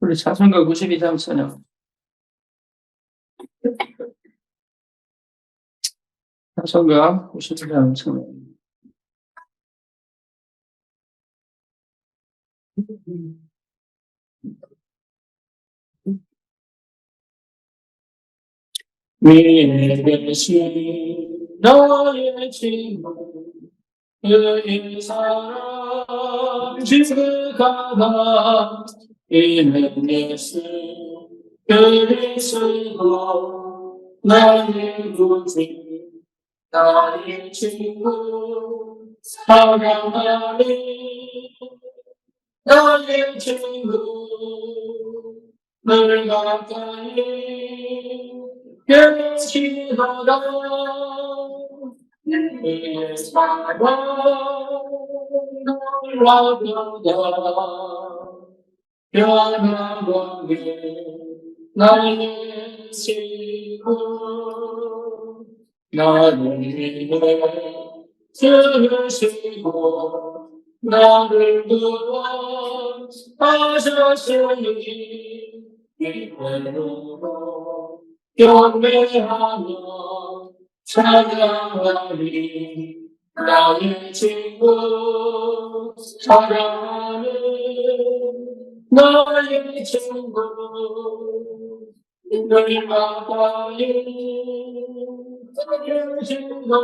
우리 찬송가 92장 찬양. 찬송가 92장 찬양. 위에 계신 너의 친구 그의 사랑 지극하다 이는 예수 그리스도 나의 구주 나의 친구 사랑하니 나의 친구 늘 가까이 계시다가 그의 사랑 놀라도다 변함없는 나의 친구 나를 위해 들으시고 나를 구원하셨으니 이대로 경배하며 찬양하리 나의 친구 사랑하는 나의 친구 늘 가까이 계시도다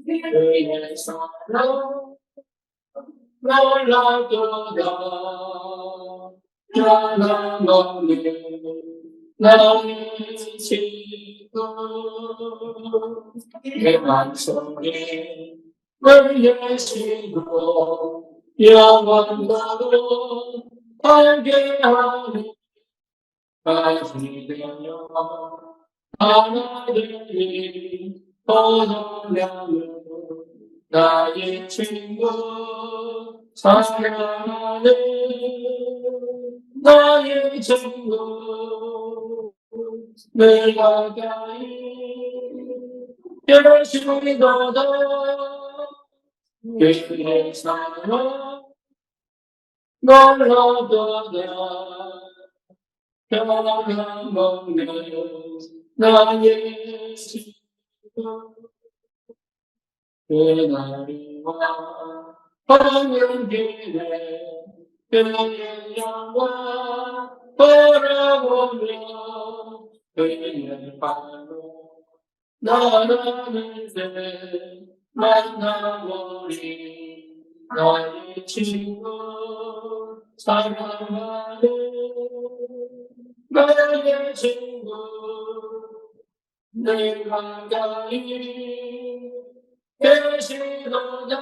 그의 사랑 놀라도다 변함없는 나의 친구 내 맘속에 늘 계시고 영원토록 함께하는 다시 되어 하나님이 보존하는 나의 친구 사랑하는 나의 친구 늘 가까이 계시도다 그의 사랑 놀라도다 변함없는 나의 친구 그날이와 하는 길에 그의 영광 바라보며 그의 발로 나라는 새 만나보리 나의 친구 사랑하는 나의 친구 늘 가까이 계시도다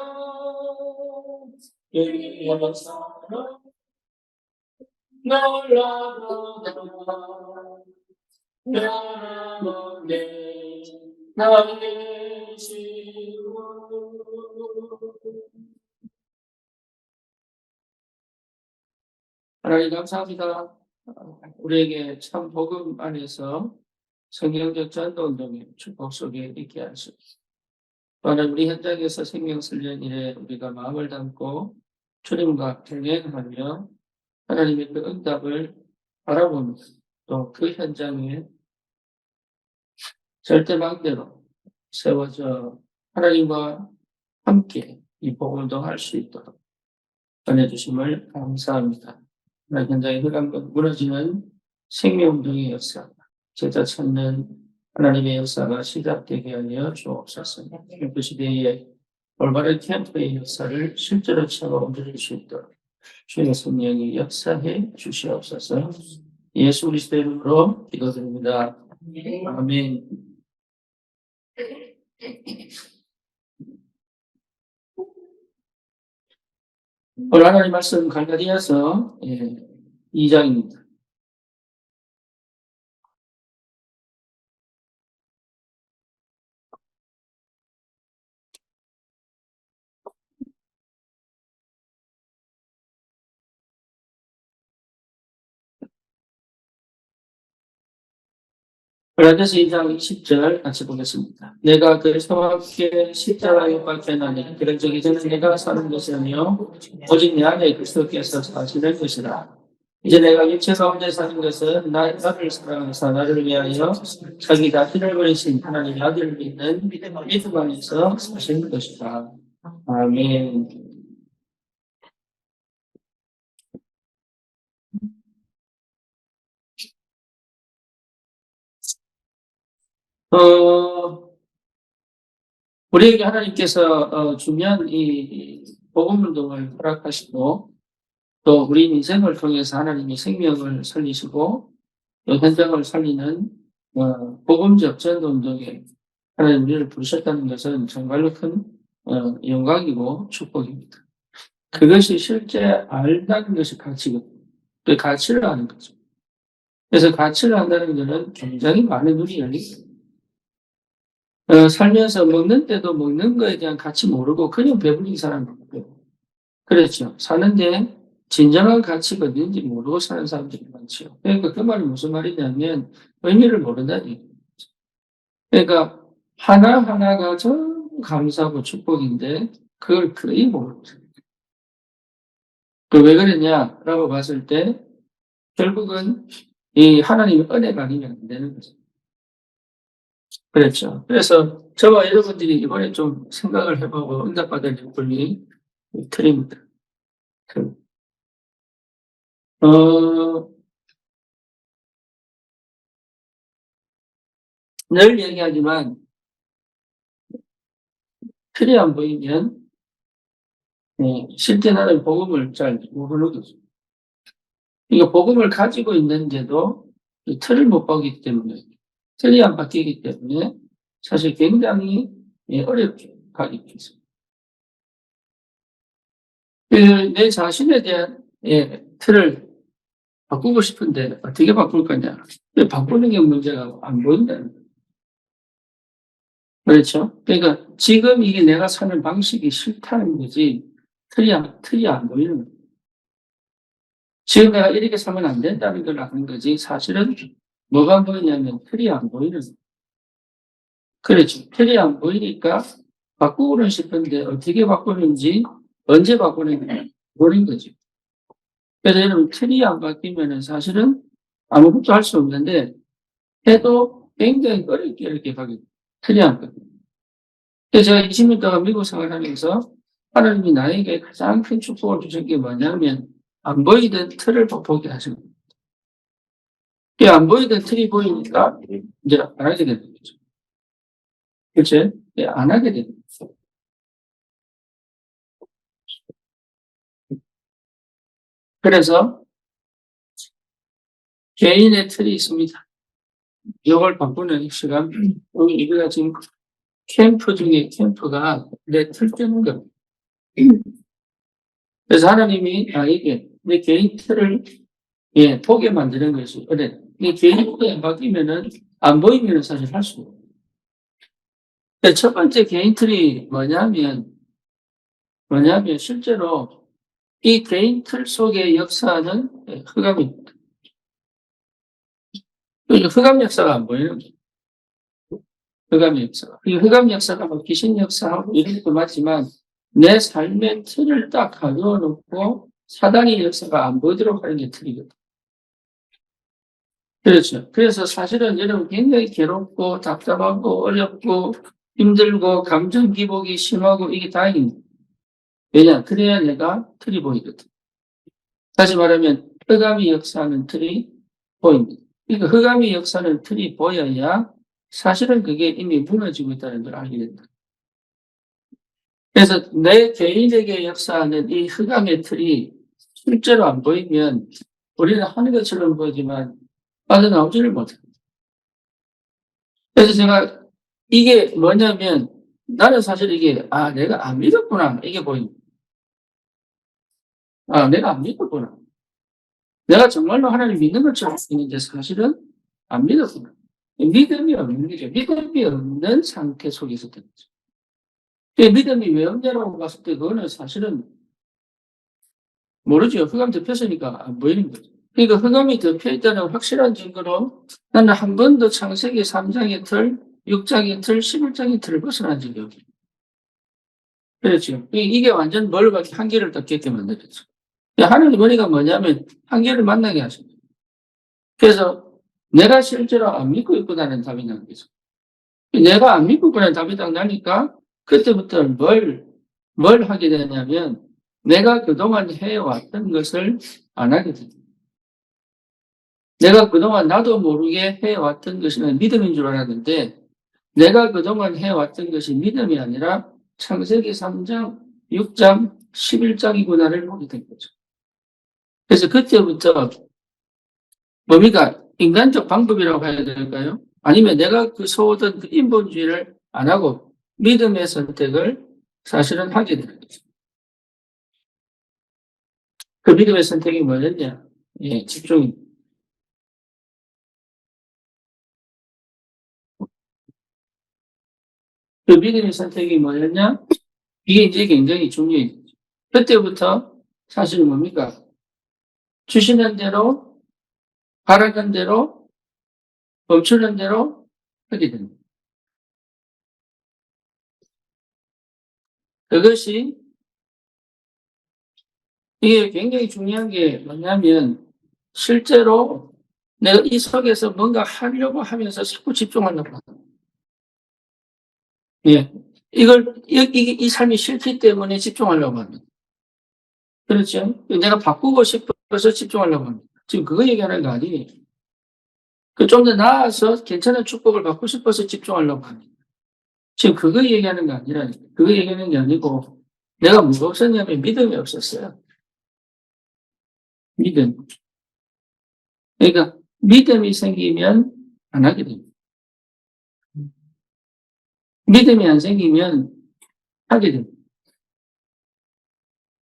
그의 사랑 놀라도다 변함없는 나의 친구. 하나님 감사합니다. 우리에게 참 복음 안에서 성경적 전도운동의 축복 속에 있게 하시고 또한 우리 현장에서 생명 설련 일에 우리가 마음을 담고 주님과 동행하며 하나님의 그 응답을 바라보며 또 그 현장에 절대망대로 세워져 하나님과 함께 이 복음을 운동할 수 있도록 전해주심을 감사합니다. 하나님 현장에 흑암과 무너지는 생명운동의 역사, 제자 찾는 하나님의 역사가 시작되게 하여 주옵소서. 캠프 시대의 올바른 캠프의 역사를 실제로 체험해 옮길 수 있도록 주의 성령이 역사해 주시옵소서. 예수 그리스도의 이름으로 기도드립니다. 아멘. 오늘 하나님 말씀 갈라디아서 2장입니다. 고린도서 2장 20절 같이 보겠습니다. 내가 그리스도와 함께 십자가에 못 박혔나니 그런 적이 전에 내가 사는 것이 아니요 오직 내 안에 그리스도께서 사시는 것이라. 이제 내가 육체 가운데 사는 것은 나를 사랑하사 나를 위하여 자기 자신을 버리신 하나님의 아들을 믿는 믿음 안에서 사시는 것이다. 아멘. 우리에게 하나님께서 중요한 이 복음 운동을 허락하시고 또 우리 인생을 통해서 하나님이 생명을 살리시고 또 현장을 살리는 복음 접전 운동에 하나님 우리를 부르셨다는 것은 정말로 큰 영광이고 축복입니다. 그것이 실제 알다는 것이 가치거든요. 그 가치를 아는 거죠. 그래서 가치를 안다는 것은 굉장히 많은 눈이 열립니다. 살면서 먹는 때도 먹는 거에 대한 가치 모르고 그냥 배부른 사람이 있고요. 그렇죠. 사는데 진정한 가치가 있는지 모르고 사는 사람들이 많죠. 그러니까 그 말이 무슨 말이냐면 의미를 모른다는 얘기죠. 그러니까 하나하나가 전부 감사하고 축복인데 그걸 거의 모르고 왜 그랬냐라고 봤을 때 결국은 이 하나님의 은혜가 아니면 안 되는 거죠. 그렇죠. 그래서 저와 여러분들이 이번에 좀 생각을 해보고 응답받을 분이 틀입니다. 어, 늘 얘기하지만 틀이 안 보이면 실제 나는 복음을 잘 모르는 거죠. 이거 복음을 가지고 있는데도 이 틀을 못 보기 때문에 틀이 안 바뀌기 때문에 사실 굉장히 어렵게 가기 있습니다. 내 자신에 대한 틀을 바꾸고 싶은데 어떻게 바꿀 거냐? 바꾸는 게 문제가 안 보인다는 거예요. 그렇죠? 그러니까 지금 이게 내가 사는 방식이 싫다는 거지 틀이 안 보이는 거예요. 지금 내가 이렇게 살면 안 된다는 걸 아는 거지 사실은 뭐가 안 보이냐면 틀이 안 보이는 거예요. 그렇죠. 틀이 안 보이니까 바꾸고는 싶은데 어떻게 바꾸는지 언제 바꾸는지 모르는 거죠. 그래서 여러분 틀이 안 바뀌면은 사실은 아무것도 할 수 없는데 해도 굉장히 어렵게 가게 틀이 안 바뀌어요. 그래서 제가 20년 동안 미국 생활하면서 하나님이 나에게 가장 큰 축복을 주신 게 뭐냐면 안 보이던 틀을 보게 하신 거예요. 안 보이던 틀이 보이니까 이제 안 하게 되는 거죠. 그렇죠? 안 하게 되는 거죠. 그래서 개인의 틀이 있습니다. 이걸 바꾸는 시간, 우리가 지금 캠프 중에 캠프가 내 틀 뜨는 겁니다. 그래서 하나님이 나에게 내 개인 틀을 보게 만드는 것이 어려워요. 이 개인 틀이 안 바뀌면은 안 보이면은 사실 할 수가 없어요. 첫 번째 개인 틀이 뭐냐면 실제로 이 개인 틀 속에 역사는 흑암입니다. 흑암 역사가 안 보이는 거예요. 흑암 역사. 이 흑암 역사가 뭐 귀신 역사하고 이런 것도 맞지만 내 삶의 틀을 딱 가져와 놓고 사단의 역사가 안 보이도록 하는 게 틀이거든. 그렇죠. 그래서 사실은 여러분 굉장히 괴롭고 답답하고 어렵고 힘들고 감정 기복이 심하고 이게 다행입니다. 왜냐? 그래야 내가 틀이 보이거든. 다시 말하면 흑암이 역사하는 틀이 보입니다. 그러니까 흑암이 역사하는 틀이 보여야 사실은 그게 이미 무너지고 있다는 걸 알게 된다. 그래서 내 개인에게 역사하는 이 흑암의 틀이 실제로 안 보이면 우리는 하는 것처럼 보이지만 빠져나오지를 못해요. 그래서 제가 이게 뭐냐면 나는 사실 이게 내가 안 믿었구나 이게 보입니다. 내가 안 믿었구나. 내가 정말로 하나님 믿는 것처럼 있는데 사실은 안 믿었구나. 믿음이 없는 거죠. 믿음이 없는 상태 속에서 된 거죠. 믿음이 왜 없냐라고 봤을 때 그거는 사실은 모르죠. 흑암 덮였으니까 안 보이는 거죠. 그러니까 흑암이 덮여있다는 확실한 증거로 나는 한 번도 창세기 3장의 틀, 6장의 틀, 11장의 틀을 벗어난 적이 없어요. 그렇죠. 이게 완전 멀어가지고 한계를 딱 겪게 만들었죠. 하나님 은혜가 뭐냐면 한계를 만나게 하십니다. 그래서 내가 실제로 안 믿고 있구나는 답이 나는 거죠. 내가 안 믿고 있구나는 답이 딱 나니까 그때부터 뭘 하게 되냐면 내가 그동안 해왔던 것을 안 하게 됩니다. 내가 그동안 나도 모르게 해왔던 것이 믿음인 줄 알았는데 내가 그동안 해왔던 것이 믿음이 아니라 창세기 3장, 6장, 11장이구나를 보게 된 거죠. 그래서 그때부터 뭡니까? 인간적 방법이라고 해야 될까요? 아니면 내가 그 소오던 그 인본주의를 안 하고 믿음의 선택을 사실은 하게 되는 거죠. 그 믿음의 선택이 뭐였냐? 예, 집중입니다. 그 믿음의 선택이 뭐였냐? 이게 이제 굉장히 중요해요. 그때부터 사실은 뭡니까? 주시는 대로, 바라는 대로, 멈추는 대로 하게 됩니다. 그것이, 이게 굉장히 중요한 게 뭐냐면, 실제로 내가 이 속에서 뭔가 하려고 하면서 자꾸 집중하려고 합니다. 예. 이 삶이 싫기 때문에 집중하려고 합니다. 그렇죠? 내가 바꾸고 싶어서 집중하려고 합니다. 지금 그거 얘기하는 거 아니에요. 좀 더 나아서 괜찮은 축복을 받고 싶어서 집중하려고 합니다. 지금 그거 얘기하는 거 아니라, 그거 얘기하는 게 아니고, 내가 뭐가 없었냐면 믿음이 없었어요. 믿음. 그러니까 믿음이 생기면 안 하게 됩니다. 믿음이 안 생기면 하게 됩니다.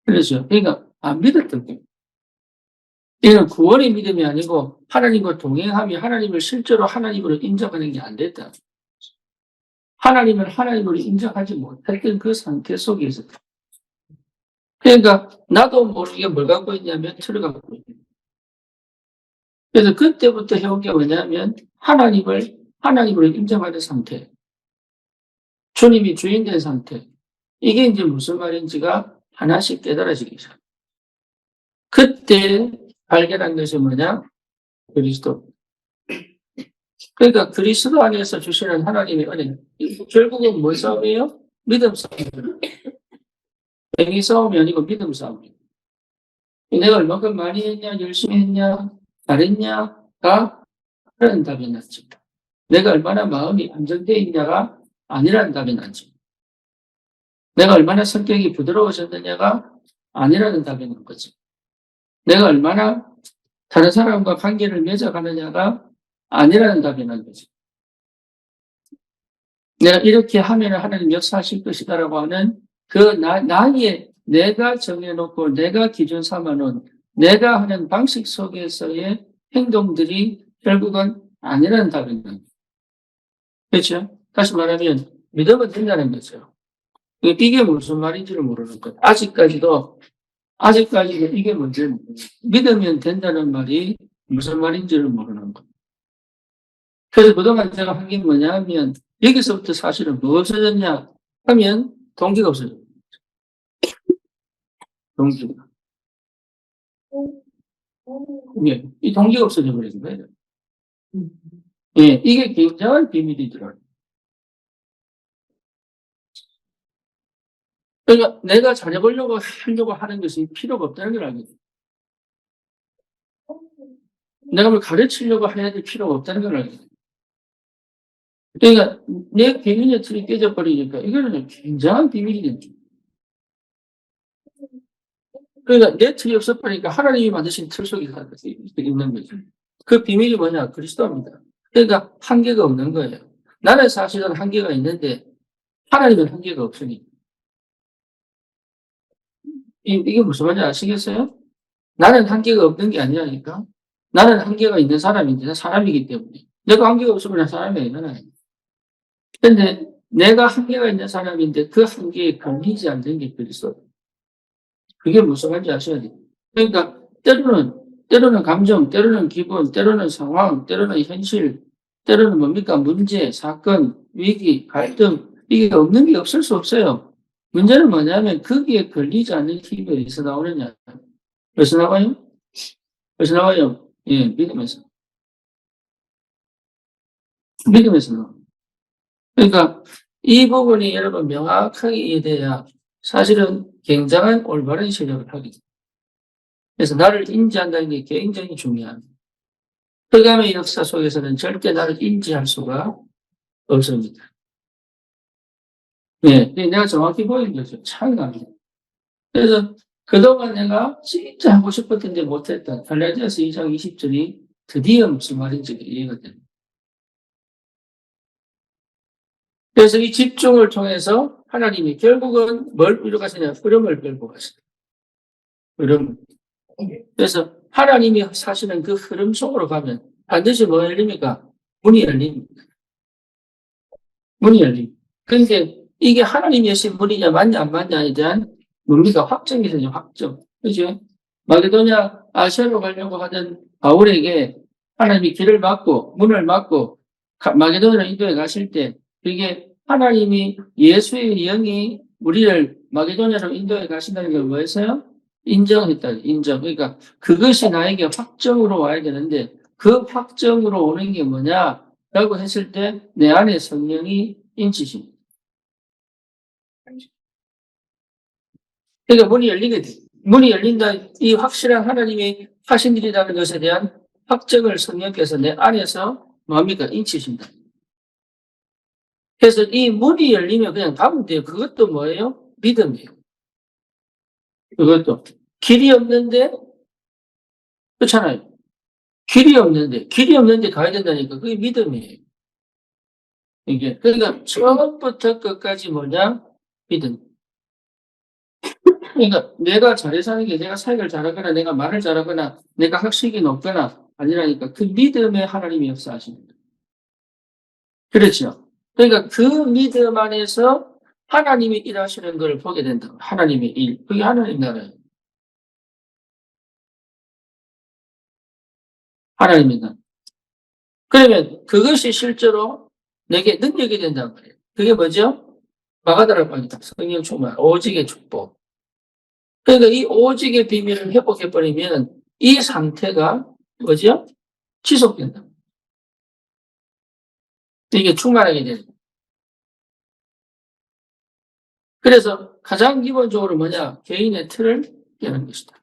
그렇죠. 그러니까 안 믿었던 거예요. 이는 구원의 믿음이 아니고 하나님과 동행하며 하나님을 실제로 하나님으로 인정하는 게 안 됐다. 하나님을 하나님으로 인정하지 못했던 그 상태 속에서. 그러니까 나도 모르게 뭘 갖고 있냐면 틀을 갖고 있는 거예요. 그래서 그때부터 해온 게 뭐냐면 하나님으로 인정하는 상태. 주님이 주인 된 상태. 이게 이제 무슨 말인지가 하나씩 깨달아지기 시작. 그때 발견한 것이 뭐냐? 그리스도. 그러니까 그리스도 안에서 주시는 하나님의 은혜. 결국은 뭐 싸움이에요? 믿음 싸움이에요. 행위 싸움이 아니고 믿음 싸움이에요. 내가 얼마큼 많이 했냐, 열심히 했냐, 잘했냐가 그런 답이 났죠. 내가 얼마나 마음이 안정되어 있냐가 아니라는 답이 났죠. 내가 얼마나 성격이 부드러워졌느냐가 아니라는 답이 난 거죠. 내가 얼마나 다른 사람과 관계를 맺어가느냐가 아니라는 답이 난 거죠. 내가 이렇게 하면 하나님 역사하실 것이다라고 하는 나의 내가 정해놓고 내가 기준 삼아놓은 내가 하는 방식 속에서의 행동들이 결국은 아니라는 답인 거예요. 그렇죠? 다시 말하면 믿으면 된다는 거죠. 이게 무슨 말인지를 모르는 거예요. 아직까지도 이게 문제는 믿으면 된다는 말이 무슨 말인지를 모르는 거예요. 그래서 그동안 제가 한 게 뭐냐 하면 여기서부터 사실은 뭐가 없어졌냐 하면 동기가 없어져요. 동기가. 예, 이 동기가 없어져 버리는 거예요. 예, 이게 굉장한 비밀이더라고요. 그러니까 내가 잘해보려고 하려고 하는 것이 필요가 없다는 걸 알게 돼요. 내가 뭘 가르치려고 해야 될 필요가 없다는 걸 알게 돼요. 그러니까 내 개인의 틀이 깨져버리니까 이거는 굉장한 비밀이 됩니다. 그러니까 내 틀이 없어버리니까 하나님이 만드신 틀 속에 있는 거죠. 그 비밀이 뭐냐? 그리스도입니다. 그러니까 한계가 없는 거예요. 나는 사실은 한계가 있는데 하나님은 한계가 없으니. 이게 무슨 말인지 아시겠어요? 나는 한계가 없는 게 아니라니까. 나는 한계가 있는 사람인데, 나 사람이기 때문에. 내가 한계가 없으면 난 사람이 아니잖아요. 근데 내가 한계가 있는 사람인데 그 한계에 걸리지 않는 게 그리스도. 그게 무슨 말인지 아셔야 돼요. 그러니까 때로는 때로는 감정, 때로는 기분, 때로는 상황, 때로는 현실, 때로는 뭡니까? 문제, 사건, 위기, 갈등, 이게 없는 게 없을 수 없어요. 문제는 뭐냐면 거기에 걸리지 않는 힘이 어디서 나오느냐. 어디서 나와요? 어디서 나와요? 예, 믿음에서. 믿음에서 나와요. 그러니까 이 부분이 여러분 명확하게 이해돼야 사실은 굉장한 올바른 실력을 하게 됩니다. 그래서 나를 인지한다는 게 굉장히 중요합니다. 흑암의 역사 속에서는 절대 나를 인지할 수가 없습니다. 네, 내가 정확히 보이는 거죠. 차이가 납니다. 그래서 그동안 내가 진짜 하고 싶었는데 못했던 갈라디아서 2장 20절이 드디어 무슨 말인지 이해가 됩니다. 그래서 이 집중을 통해서 하나님이 결국은 뭘 이루가시냐? 흐름을 끌고 가시다. 흐름. 그래서 하나님이 사시는 그 흐름 속으로 가면 반드시 뭐 열립니까? 문이 열립니다. 문이 열립니다. 그런데 이게 하나님이 여신 문이냐 맞냐 안 맞냐에 대한 뭡니까? 확정이 되죠. 확정. 그죠? 마게도냐 아시아로 가려고 하던 바울에게 하나님이 길을 막고 문을 막고 마게도냐 인도에 가실 때 그게 하나님이 예수의 영이 우리를 마게도냐로 인도에 가신다는 걸 뭐였어요? 인정했다. 인정. 그러니까 그것이 나에게 확정으로 와야 되는데 그 확정으로 오는 게 뭐냐라고 했을 때 내 안에 성령이 인치십니다. 그러니까 문이 열리게 돼. 문이 열린다. 이 확실한 하나님이 하신 일이라는 것에 대한 확정을 성령께서 내 안에서 뭡니까? 인치신다. 그래서 이 문이 열리면 그냥 가면 돼요. 그것도 뭐예요? 믿음이에요. 그것도. 길이 없는데, 그렇잖아요. 길이 없는데 가야 된다니까. 그게 믿음이에요. 이게. 그러니까 처음부터 끝까지 뭐냐? 믿음. 그러니까 내가 잘해서 하는 게 내가 사역을 잘하거나 내가 말을 잘하거나 내가 학식이 높거나 아니라니까 그 믿음에 하나님이 역사하십니다. 그렇죠. 그러니까 그 믿음 안에서 하나님이 일하시는 걸 보게 된다. 하나님의 일. 그게 하나님 나라예요. 하나님의 나라. 그러면 그것이 실제로 내게 능력이 된단 말이에요. 그게 뭐죠? 마가다라 방이다. 성령 충만, 오직의 축복. 그러니까 이 오직의 비밀을 회복해버리면 이 상태가 뭐죠? 지속된다. 이게 충만하게 되는. 그래서 가장 기본적으로 뭐냐? 개인의 틀을 깨는 것이다.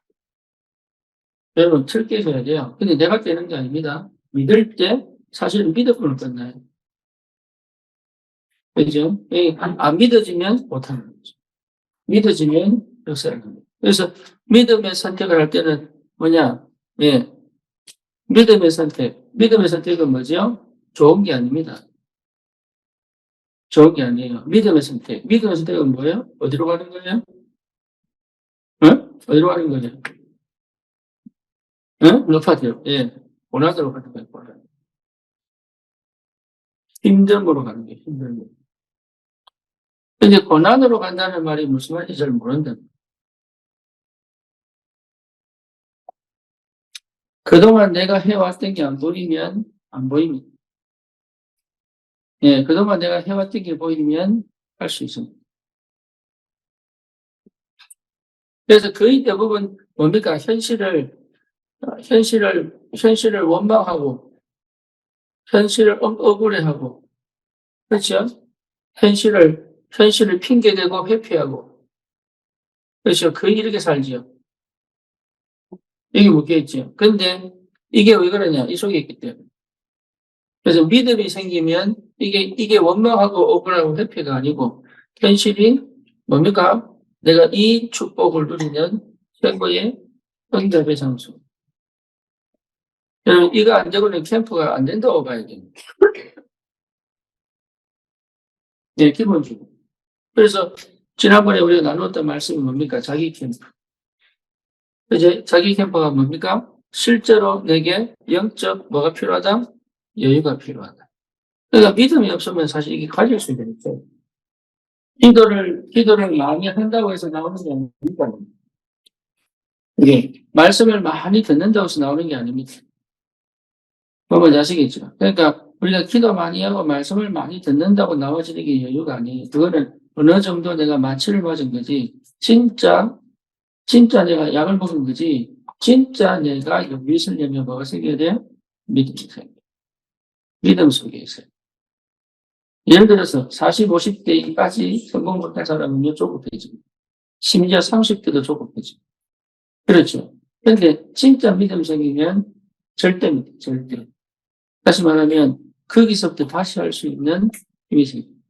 여러분, 틀 깨셔야 돼요. 근데 내가 깨는 게 아닙니다. 믿을 때 사실은 믿음으로 끝나요. 그죠? 안 믿어지면 못하는 거죠. 믿어지면 역사를 합니다. 그래서 믿음의 선택을 할 때는 뭐냐? 예. 믿음의 선택. 믿음의 선택은 뭐죠? 좋은 게 아닙니다. 좋은 게 아니에요. 믿음의 선택. 믿음의 선택은 뭐예요? 어디로 가는 거예요? 응? 어디로 가는 거예요? 응? 높아져요. 예. 고난으로 가는 거예요. 고난. 힘듦으로 가는 거예요. 힘듦으로. 근데 고난으로 간다는 말이 무슨 말인지 잘 모른다. 그동안 내가 해왔던 게 안 보이면 안 보입니다. 예, 그동안 내가 해왔던 게 보이면 할 수 있습니다. 그래서 거의 대부분 뭡니까? 현실을 원망하고, 현실을 억울해하고, 그렇죠? 현실을 핑계대고 회피하고, 그렇죠? 거의 이렇게 살지요. 여기 묶여있죠. 근데 이게 왜 그러냐? 이 속에 있기 때문에. 그래서 믿음이 생기면 이게 원망하고 억울하고 회피가 아니고, 현실이 뭡니까? 내가 이 축복을 누리는 최고의 응답의 장소. 여러분, 이거 안 되고는 캠프가 안 된다고 봐야 됩니다. 네, 기본적으로. 그래서 지난번에 우리가 나눴던 말씀이 뭡니까? 자기 캠프. 이제 자기 캠프가 뭡니까? 실제로 내게 영적 뭐가 필요하다? 여유가 필요하다. 그러니까 믿음이 없으면 사실 이게 가질 수 있으니까. 기도를 많이 한다고 해서 나오는 게 아닙니다. 이게 말씀을 많이 듣는다고 해서 나오는 게 아닙니다. 뭔지 아시겠죠? 그러니까 우리가 기도 많이 하고 말씀을 많이 듣는다고 나와지는 게 여유가 아니에요. 그거는 어느 정도 내가 마취를 맞은 거지. 진짜 내가 약을 먹은 거지. 진짜 내가 여기 있으려면 뭐가 생겨야 돼요? 믿음이 생겨요. 믿음 속에 있어요. 예를 들어서 40, 50대까지 성공 못한 사람은요, 조급해집니다. 심지어 30대도 조급해집니다. 그렇죠. 그런데 진짜 믿음 생기면 절대입니다. 절대. 다시 말하면 거기서부터 다시 할 수 있는 힘이 생깁니다.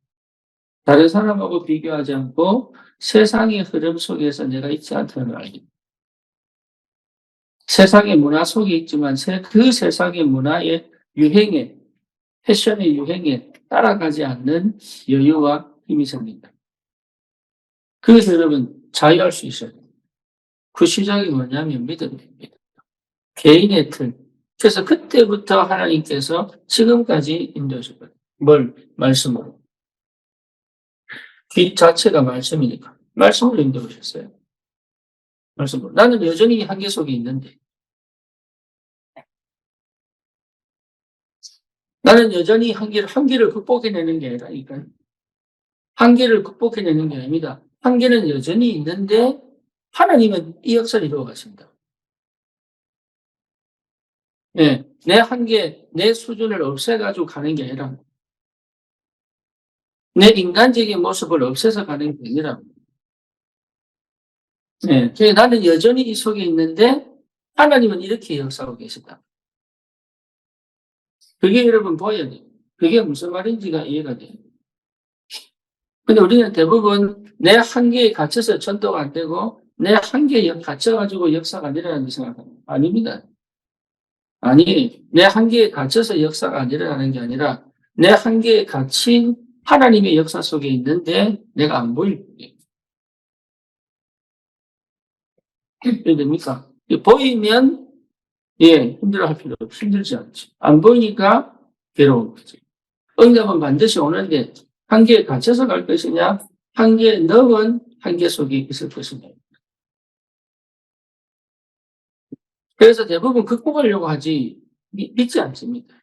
다른 사람하고 비교하지 않고 세상의 흐름 속에서 내가 있지 않다는 걸 알게. 세상의 문화 속에 있지만 그 세상의 문화의 유행에, 패션의 유행에 따라가지 않는 여유와 힘이 생긴다. 그래서 여러분 자유할 수 있어요. 그 시작이 뭐냐면 믿음입니다. 개인의 틀. 그래서 그때부터 하나님께서 지금까지 인도해 주거든요. 뭘? 말씀으로. 빛 자체가 말씀이니까. 말씀으로 인도해 주셨어요. 말씀으로. 나는 여전히 한계 속에 있는데. 나는 여전히 한계를 극복해내는 게 아니라니까요. 한계를 극복해내는 게 아닙니다. 한계는 여전히 있는데 하나님은 이 역사를 이루어 가신다. 네, 내 한계, 내 수준을 없애가지고 가는 게 아니라 내 인간적인 모습을 없애서 가는 게 아니라 네, 나는 여전히 이 속에 있는데 하나님은 이렇게 역사하고 계시다. 그게 여러분 보여야 돼요. 그게 무슨 말인지가 이해가 돼요. 근데 우리는 대부분 내 한계에 갇혀서 전도가 안 되고 내 한계에 갇혀가지고 역사가 안 일어나는 생각합니다. 아닙니다. 아니, 내 한계에 갇혀서 역사가 안 일어나는 게 아니라 내 한계에 갇힌 하나님의 역사 속에 있는데 내가 안 보일 뿐이에요. 됩니까? 보이면 힘들어할 필요 없이 힘들지 않지. 안 보이니까 괴로운 거지. 응답은 반드시 오는데 한계에 갇혀서 갈 것이냐, 한계에 넣은 한계 속에 있을 것이냐. 그래서 대부분 극복하려고 하지 믿지 않습니다.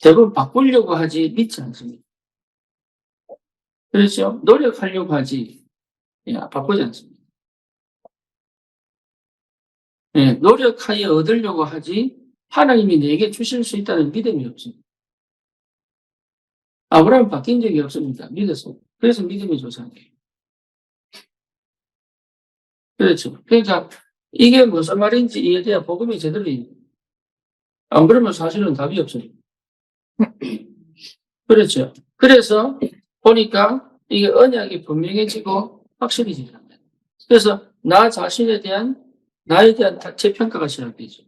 대부분 바꾸려고 하지 믿지 않습니다. 그렇죠? 노력하려고 하지 바꾸지 않습니다. 노력하여 얻으려고 하지 하나님이 내게 주실 수 있다는 믿음이 없습니다. 아브라함 바뀐 적이 없습니다. 믿어서. 그래서 믿음이 조상이에요. 그렇죠. 그러니까 이게 무슨 말인지 이해돼야 복음이 제대로 이해돼요. 안 그러면 사실은 답이 없어요. 그렇죠. 그래서 보니까 이게 언약이 분명해지고 확실해지죠. 그래서 나 자신에 대한 나에 대한 재평가가 시작되죠.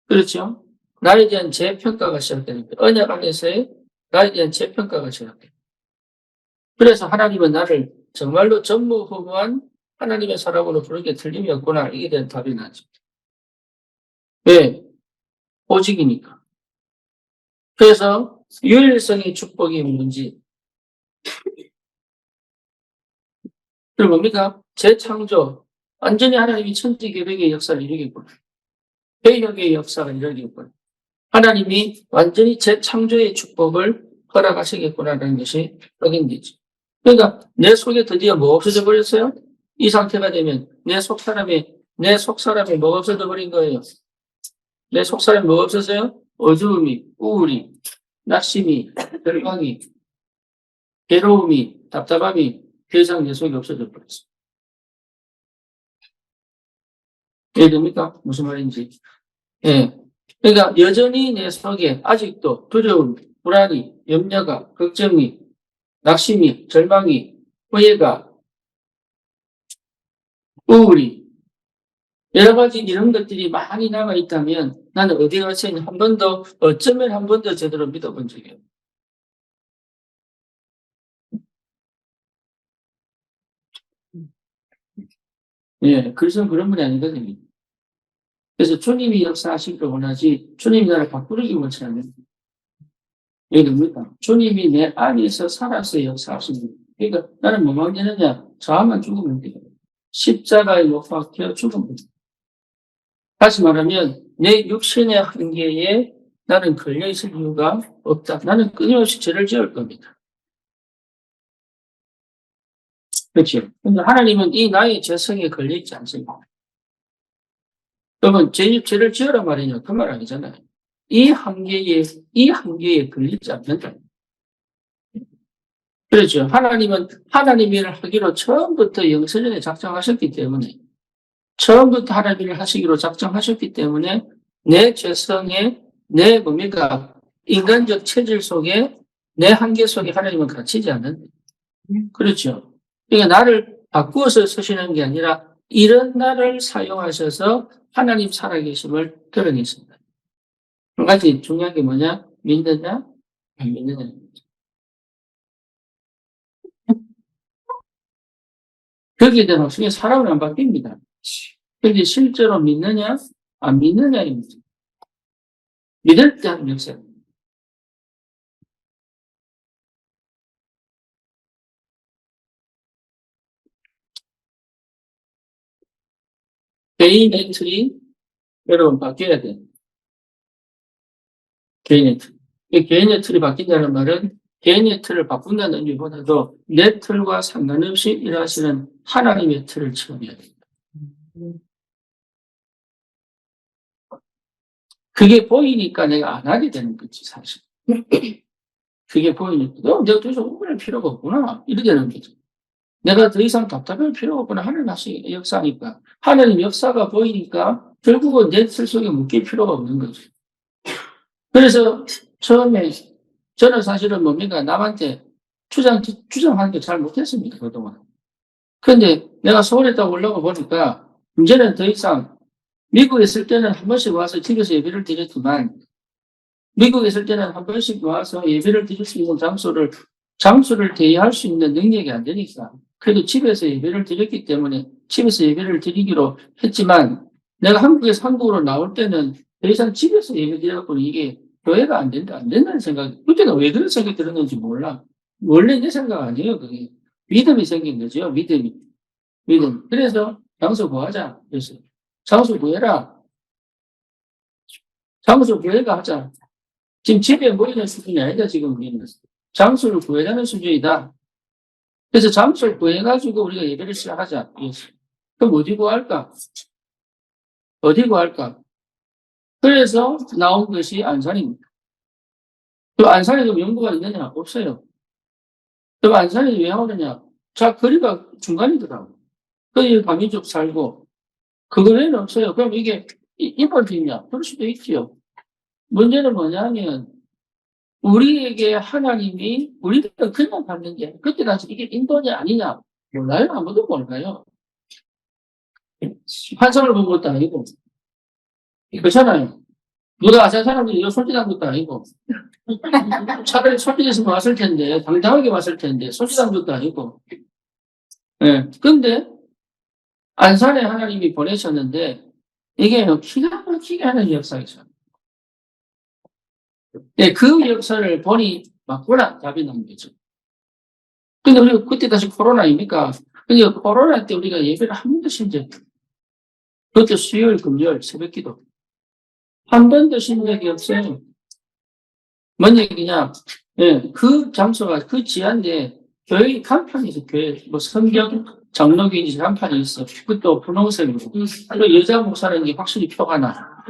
그렇죠. 나에 대한 재평가가 시작되는 거예요. 언약 안에서의 나에 대한 재평가가 시작돼요. 그래서 하나님은 나를 정말로 전무후무한 하나님의 사람으로 부르게 틀림이 없구나. 이게 대한 답이 나죠. 왜? 오직이니까. 그래서 유일성의 축복이 뭔지. 그럼 뭡니까? 재창조. 완전히 하나님이 천지개벽의 역사를 이루겠구나. 개혁의 역사가 이루겠구나. 하나님이 완전히 재창조의 축복을 허락하시겠구나라는 것이 확인되죠. 그러니까 내 속에 드디어 뭐 없어져 버렸어요? 이 상태가 되면 내 속 사람이 뭐가 없어져 버린 거예요? 내 속 사람이 뭐가 없어져요? 어두움이, 우울이, 낙심이, 절망이, 괴로움이, 답답함이 더 이상 내 속에 없어져 버렸어요. 이해됩니까? 무슨 말인지. 예. 그러니까 여전히 내 속에 아직도 두려움, 불안이, 염려가, 걱정이, 낙심이, 절망이, 후회가, 우울이, 여러 가지 이런 것들이 많이 남아있다면 나는 어디 가서 한 번도, 어쩌면 한 번도 제대로 믿어본 적이 없어요. 예, 그래서 그런 분이 아니거든요. 그래서 주님이 역사하시기를 원하지, 주님이 나를 바꾸기 원치 않는. 이게 됩니까? 주님이 내 안에서 살아서 역사하시는. 그러니까 나는 뭐만 되느냐? 저하만 죽으면 돼요. 십자가에 못 박혀 죽은 거죠. 다시 말하면 내 육신의 한계에 나는 걸려있을 이유가 없다. 나는 끊임없이 죄를 지을 겁니다. 그렇죠. 근데 하나님은 이 나의 죄성에 걸려있지 않습니다. 그러면 죄를 지으란 말이냐? 그 말 아니잖아요. 이 한계에 걸리지 않는다. 그렇죠. 하나님은 하나님 일을 하기로 처음부터 영세전에 작정하셨기 때문에 처음부터 하나님 일을 하시기로 작정하셨기 때문에 내 죄성에 내 뭡니까? 인간적 체질 속에 내 한계 속에 하나님은 갇히지 않는다. 그렇죠. 그러니까 나를 바꾸어서 쓰시는 게 아니라 이런 나를 사용하셔서 하나님 살아계심을 드러냈습니다. 한 가지 중요한 게 뭐냐? 믿느냐? 안 믿느냐? 거기에 대한 확신이 사람은 안 바뀝니다. 그런데 실제로 믿느냐? 안 믿느냐입니다. 믿을 때 하는 역사. 개인의 틀이 여러분 바뀌어야 돼. 개인의 틀. 개인의 틀이 바뀐다는 말은 개인의 틀을 바꾼다는 의미보다도 내 틀과 상관없이 일하시는 하나님의 틀을 체험해야 됩니다. 그게 보이니까 내가 안 하게 되는 거지, 사실. 그게 보이니까, 내가 더 이상 흥분할 필요가 없구나. 이렇게 되는 거죠. 내가 더 이상 답답할 필요가 없구나. 하나님 역사니까. 하나님 역사가 보이니까 결국은 내 틀 속에 묶일 필요가 없는 거죠. 그래서 처음에 저는 사실은 뭡니까? 남한테 주장하는 게 잘 못했습니다, 그동안. 그런데 내가 서울에 딱 올라가 보니까 이제는 더 이상 미국에 있을 때는 한 번씩 와서 집에서 예배를 드렸지만 미국에 있을 때는 한 번씩 와서 예배를 드릴 수 있는 장소를 대여할 수 있는 능력이 안 되니까 그래도 집에서 예배를 드렸기 때문에 집에서 예배를 드리기로 했지만 내가 한국으로 나올 때는 더 이상 집에서 예배 드려갖고는 이게 교회가 안 된다는 생각이, 그때는 왜 그런 생각이 들었는지 몰라. 원래 내 생각 아니에요, 그게. 믿음이 생긴 거죠, 믿음. 그래서 장소 구하자. 그래서 장소 구해라. 장소 구해가 하자. 지금 집에 모이는 수준이 아니다, 지금 우리는. 장소를 구해라는 수준이다. 그래서 장소를 구해가지고 우리가 예배를 시작하자. 그럼 어디 구할까? 그래서 나온 것이 안산입니다. 그 안산에도 연구가 있느냐? 없어요. 그 안산에 왜 하느냐? 거리가 중간이더라고. 거기 가민족 살고, 그거 외에는 없어요. 그럼 이게 인본주의냐? 그럴 수도 있지요. 문제는 뭐냐면, 우리에게 하나님이, 우리가 그냥 받는 게, 그때 당시 이게 인본이 아니냐? 몰라요? 아무도 몰라요. 환상을 본 것도 아니고. 그렇잖아요. 누가 아시아 사람들이 이거 솔직한 것도 아니고. 차라리 솔직했으면 왔을 텐데, 당당하게 왔을 텐데, 솔직한 것도 아니고. 예. 근데, 안산에 하나님이 보내셨는데, 이게 기가 막히게 하는 역사이죠. 예, 그 역사를 보니 맞구나, 답이 나온 거죠. 근데 우리가 그때 다시 코로나입니까? 근데 코로나 때 우리가 예배를 한 번도 쉰 적이 없어요. 그것도 수요일, 금요일, 새벽 기도. 한 번도 쉰 적이 없어요. 뭔 얘기냐? 예, 그 장소가, 그 지하인데, 교회 간판이 있어, 교회. 뭐 성경, 장로교인지 간판이 있어. 그것도 분홍색으로. 또 여자 목사라는 게 확실히 표가 나.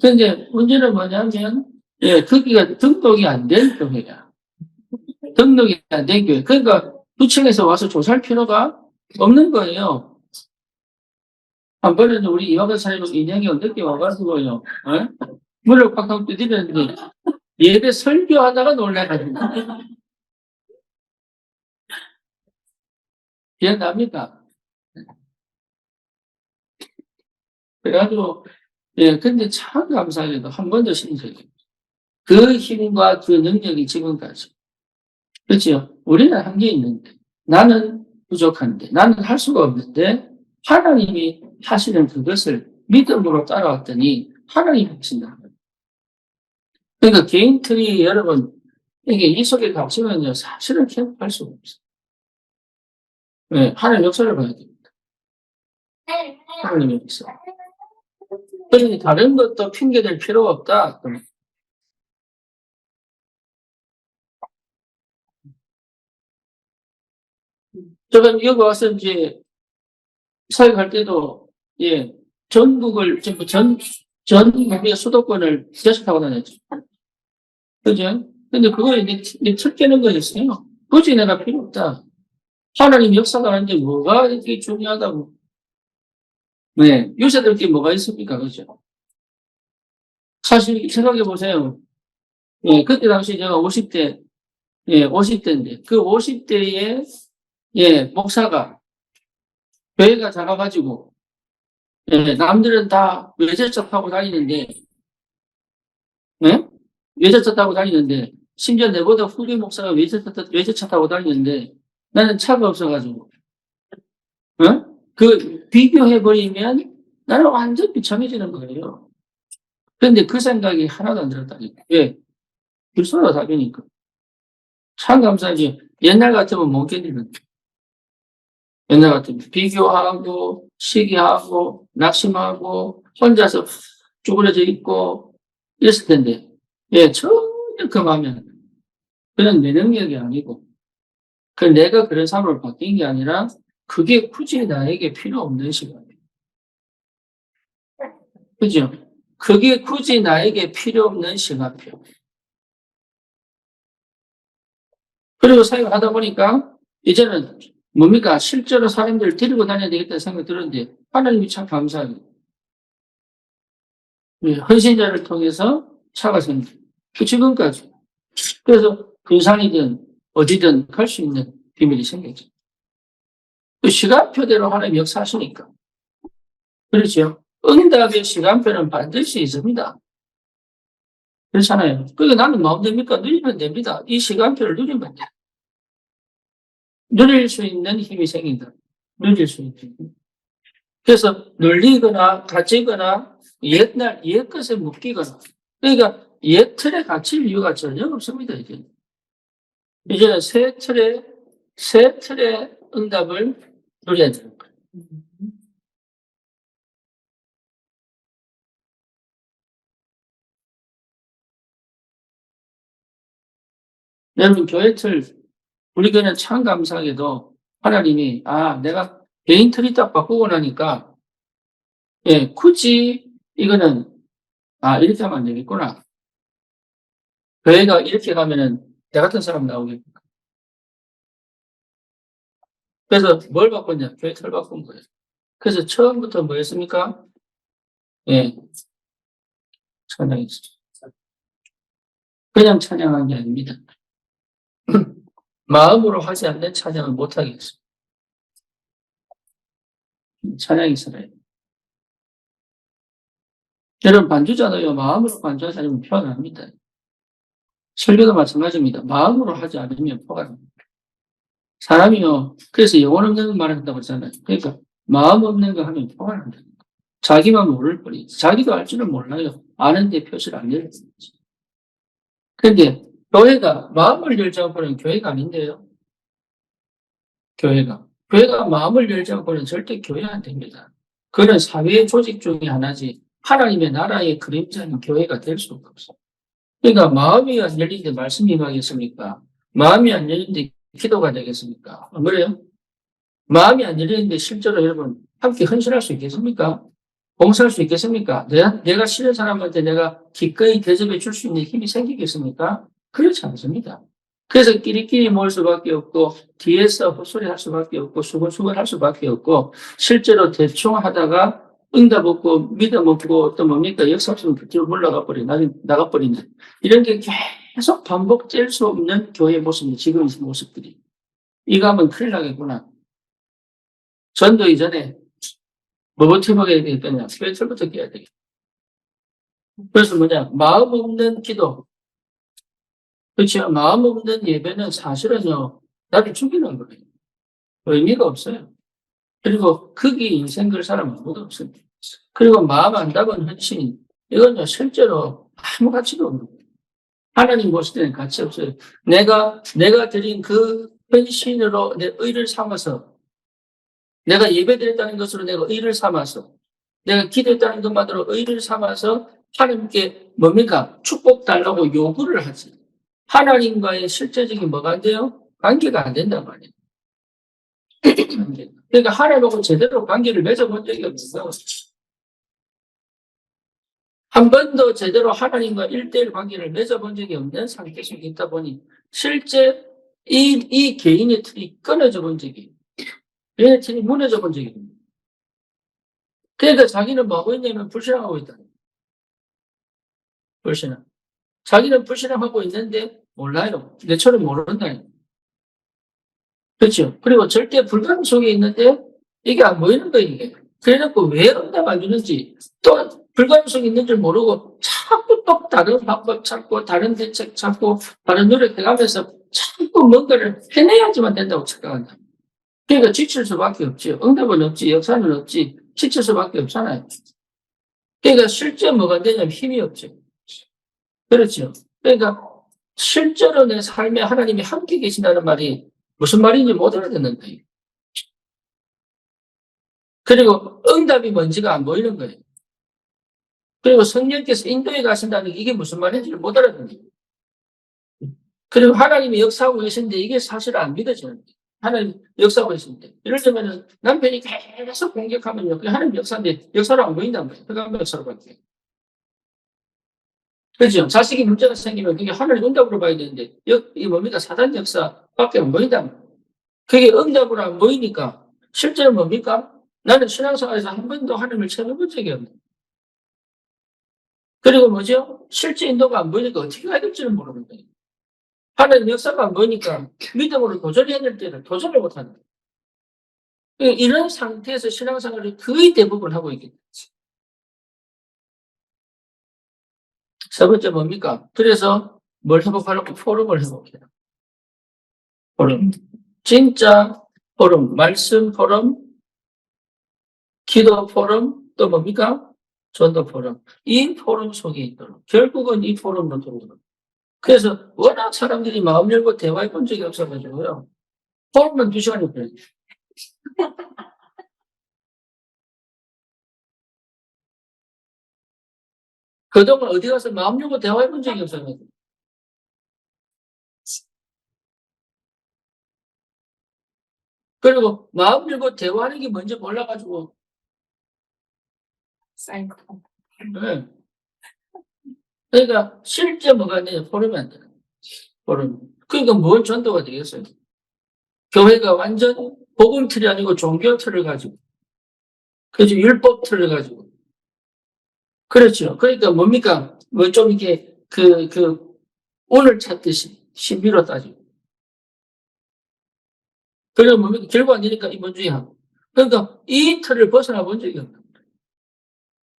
근데 문제는 뭐냐면, 예, 거기가 등록이 안 된 교회야. 등록이 안 된 교회. 그러니까 구청에서 와서 조사할 필요가 없는 거예요. 한 번에는 우리 이화가 사회로 인형이 어떻게 와가지고요, 문을 팍팍 두드렸는데, 예배 설교하다가 놀래가지고. 기억납니까? 그래가지고, 예, 근데 참 감사하게도 한 번도 쉰 적이 없어요. 그 힘과 그 능력이 지금까지. 그렇죠? 우리는 한계 있는데, 나는 부족한데, 나는 할 수가 없는데, 하나님이 하시는 그것을 믿음으로 따라왔더니, 하나님이 하신다. 그러니까 개인 틀이 여러분, 이게 이 속에 갇히면요, 사실은 기억할 수가 없어요. 네, 하나님 역사를 봐야 됩니다. 하나님이 있어. 그러니 다른 것도 핑계댈 필요가 없다. 제가 여기 와서 이제 사역할 때도, 예, 전국을, 전부 전 국민의 수도권을 지하철 타고 다녔죠. 그죠? 근데 그거에 틀 깨는 거였어요. 굳이 내가 필요 없다. 하나님 역사가 하는데 뭐가 이렇게 중요하다고. 네. 유세될 게 뭐가 있습니까? 그죠? 사실 생각해 보세요. 예, 그때 당시 제가 50대, 예, 50대인데, 그 50대에, 예, 목사가, 교회가 작아가지고, 예, 남들은 다 외제차 타고 다니는데, 예? 외제차 타고 다니는데, 심지어 내보다 후배 목사가 외제차 타고 다니는데, 나는 차가 없어가지고, 어? 그, 비교해버리면 나는 완전 비참해지는 거예요. 그런데 그 생각이 하나도 안 들었다니까. 왜? 불소가 답이니까. 참 감사하지. 옛날 같으면 못 견디는. 옛날 같으면 비교하고, 시기하고, 낙심하고, 혼자서 쭈그러져 있고, 이랬을 텐데. 예, 전혀 그 마음에 그냥 내 능력이 아니고, 그 내가 그런 삶을 바뀐 게 아니라, 그게 굳이 나에게 필요 없는 시간이에요. 그죠? 그게 굳이 나에게 필요 없는 시간표. 그리고 사역을 하다 보니까, 이제는 뭡니까? 실제로 사람들을 데리고 다녀야 되겠다는 생각이 들었는데, 하나님이 참 감사해요. 헌신자를 통해서 차가 생겨. 지금까지. 그래서 군산이든 어디든 갈 수 있는 비밀이 생겼죠. 그 시간표대로 하나님 역사하시니까. 그렇죠. 응답의 시간표는 반드시 있습니다. 그렇잖아요. 그러니까 나는 마음 됩니까? 누리면 됩니다. 이 시간표를 누리면 돼. 누릴 수 있는 힘이 생긴다. 누릴 수 있는 힘. 그래서 눌리거나 가지거나 옛 것에 묶이거나. 그러니까 옛 틀에 갇힐 이유가 전혀 없습니다, 이제. 이제는 새 틀의 응답을 누려야 되는 거예요. 여러분, 교회 틀, 우리 교회는 참 감사하게도 하나님이, 내가 개인 틀이 딱 바꾸고 나니까, 예, 굳이 이거는, 이렇게 하면 안 되겠구나. 교회가 이렇게 가면은 내 같은 사람 나오겠구나. 그래서 뭘 바꿨냐? 교회 틀 바꾼 거예요. 그래서 처음부터 뭐였습니까? 예, 찬양했어요. 그냥 찬양한 게 아닙니다. 마음으로 하지 않는 찬양을 못하겠어요. 찬양이 있어요. 여러분, 반주자도요, 마음으로 반주하지 않으면 표가 납니다. 설교도 마찬가지입니다. 마음으로 하지 않으면 표가 납니다. 사람이요, 그래서 영혼 없는 말을 한다고 했잖아요. 그러니까, 마음 없는 거 하면 표가 납니다. 자기만 모를 뿐이 자기도 알 줄은 몰라요. 아는데 표시를 안 내는 거지. 그런데, 교회가 마음을 열지 않고는 교회가 아닌데요. 교회가 마음을 열지 않고는 절대 교회가 안 됩니다. 그런 사회 조직 중에 하나지, 하나님의 나라의 그림자는 교회가 될 수가 없어요. 그러니까 마음이 안 열리는데 말씀이 임하겠습니까? 마음이 안 열리는데 기도가 되겠습니까? 안 그래요? 마음이 안 열리는데 실제로 여러분 함께 헌신할 수 있겠습니까? 봉사할 수 있겠습니까? 내가 싫은 사람한테 내가 기꺼이 대접해 줄 수 있는 힘이 생기겠습니까? 그렇지 않습니다. 그래서 끼리끼리 모일 수밖에 없고 뒤에서 헛소리 할 수밖에 없고 수근수근 할 수밖에 없고 실제로 대충 하다가 응답 없고 믿음 없고 또 뭡니까 역사 없으면 그쪽으로 물러가 버리 나가 버리는 이런 게 계속 반복될 수 없는 교회 모습이 지금 이 모습들이 이거 하면 큰일 나겠구나. 전도 이전에 뭐부터 먹어야 되겠냐 스페셜부터 깨야 되겠다. 그래서 마음 없는 기도 그렇죠. 마음 없는 예배는 사실은요 나를 죽이는 거예요. 의미가 없어요. 그리고 거기에 인생 걸 사람 아무도 없습니다. 그리고 마음 안 담은 헌신, 이건요, 실제로 아무 가치도 없는 거예요. 하나님 보실 때는 가치 없어요. 내가 드린 그 헌신으로 내 의를 삼아서 내가 예배드렸다는 것으로 내가 의를 삼아서, 내가 기도했다는 것만으로 의를 삼아서 하나님께 뭡니까? 축복 달라고 요구를 하지. 하나님과의 실제적인 뭐가 안 돼요? 관계가 안 된단 말이에요. 그러니까 하나님하고 제대로 관계를 맺어본 적이 없어서 한 번도 제대로 하나님과 1대1 관계를 맺어본 적이 없는 상태 속에 있다 보니 실제 이 개인의 틀이 끊어져 본 적이, 개인의 틀이 무너져 본 적이 있습니다. 그러니까 자기는 뭐 하고 있냐면 불신앙하고 있다. 불신앙. 자기는 불신앙하고 있는데 몰라요. 내처럼 모른다니. 그렇죠. 그리고 절대 불가능 속에 있는데 이게 안 보이는 거예요, 이게. 그래놓고 왜 응답 안 주는지, 또 불가능 속에 있는 줄 모르고 자꾸 또 다른 방법 찾고, 다른 대책 찾고, 다른 노력해가면서 자꾸 뭔가를 해내야지만 된다고 착각한다. 그러니까 지칠 수밖에 없지. 응답은 없지. 역사는 없지. 지칠 수밖에 없잖아요. 그러니까 실제 뭐가 되냐면 힘이 없죠. 그렇죠. 그러니까 실제로 내 삶에 하나님이 함께 계신다는 말이 무슨 말인지 못 알아듣는 거예요. 그리고 응답이 뭔지가 안 보이는 거예요. 그리고 성령께서 인도해 가신다는 게 이게 무슨 말인지를 못 알아듣는 거예요. 그리고 하나님이 역사하고 계신데 이게 사실 안 믿어지는 거예요. 하나님 역사하고 계신데. 예를 들면 남편이 계속 공격하면요. 하나님 역사인데 역사로 안 보인단 말이에요. 흑암 역사로 바뀌어요. 그렇죠. 자식이 문제가 생기면 그게 하나님 응답으로 봐야 되는데 이게 뭡니까? 사단 역사밖에 안 보인단 말이에요. 그게 응답으로 안 보이니까 실제로 뭡니까? 나는 신앙생활에서 한 번도 하나님을 체험해본 적이 없네. 그리고 뭐죠? 실제 인도가 안 보이니까 어떻게 해야 될지는 모르는 거예요. 하나님 역사가 안 보이니까 믿음으로 도전해야 될 때는 도전을 못하는 거예요. 이런 상태에서 신앙생활을 거의 대부분 하고 있겠죠. 세 번째 뭡니까? 그래서 뭘 회복하려고 포럼을 회복해요. 포럼. 진짜 포럼, 말씀 포럼, 기도 포럼, 또 뭡니까? 전도 포럼. 이 포럼 속에 있도록. 결국은 이 포럼으로 들어오도록. 그래서 워낙 사람들이 마음 열고 대화해 본 적이 없어가지고요. 포럼은 2시간이 걸려요. 그동안 어디 가서 마음 열고 대화해 본 적이 없어요. 그리고 마음 열고 대화하는 게 뭔지 몰라가지고. 사이코. 네. 그러니까 실제 뭐가 아니라 포럼이 안 되는 거예요. 포럼. 그러니까 뭔 전도가 되겠어요? 교회가 완전 복음 틀이 아니고 종교 틀을 가지고, 그죠? 율법 틀을 가지고. 그렇죠. 그러니까 뭡니까? 뭐 좀 이렇게 오늘 찾듯이 신비로 따지고. 그러면 뭡니까? 결국 안 되니까 이번주의하고 그러니까 이 틀을 벗어나 본 적이 없는 거예요.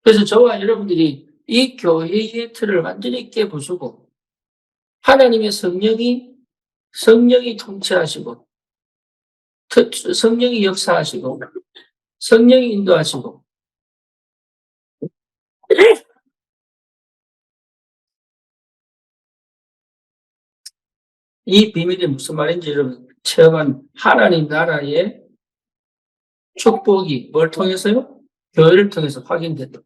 그래서 저와 여러분들이 이 교회의 틀을 완전히 깨부수고 하나님의 성령이 통치하시고 성령이 역사하시고 성령이 인도하시고 이 비밀이 무슨 말인지 여러분 체험한 하나님 나라의 축복이 뭘 통해서요? 교회를 통해서 확인됐다.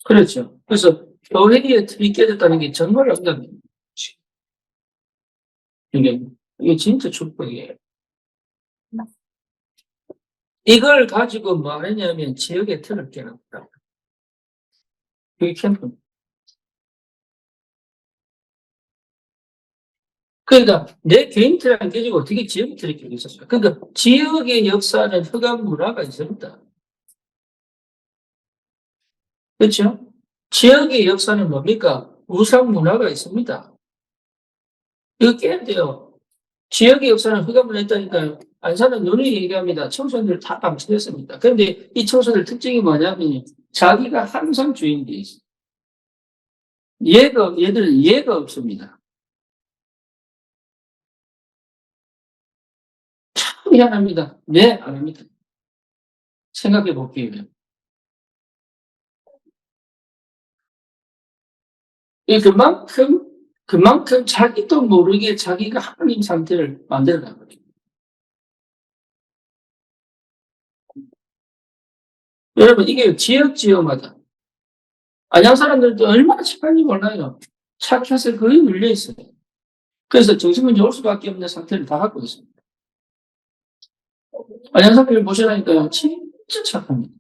그렇죠. 그래서 교회에 틀이 깨졌다는 게 정말 어렵다는 이게 진짜 축복이에요. 이걸 가지고 뭐 하느냐면 지역의 틀을 깨는 거다. 그게 캠프. 그러니까 내 개인 틀을 안 깨지고 어떻게 지역 틀을 깨고 있었어요. 그러니까 지역의 역사는 흑암 문화가 있습니다. 그렇죠? 지역의 역사는 뭡니까? 우상 문화가 있습니다. 이거 깨야 돼요. 지역의 역사는 흑암 문화 있다니까요. 안산은 눈이 얘기합니다. 청소년들 다 감시됐습니다. 그런데 이 청소년들 특징이 뭐냐면 자기가 항상 주인이 돼 있어요. 얘들은 예가 없습니다. 참 희한합니다. 네, 안 합니다. 생각해 볼게요. 그만큼 자기도 모르게 자기가 하나님 상태를 만들어 나거든요. 여러분, 이게 지역마다. 안양 사람들도 얼마나 착한지 몰라요. 착해서 거의 눌려 있어요. 그래서 정신문제 올 수밖에 없는 상태를 다 갖고 있습니다. 안양 사람들 보시라니까요. 진짜 착합니다.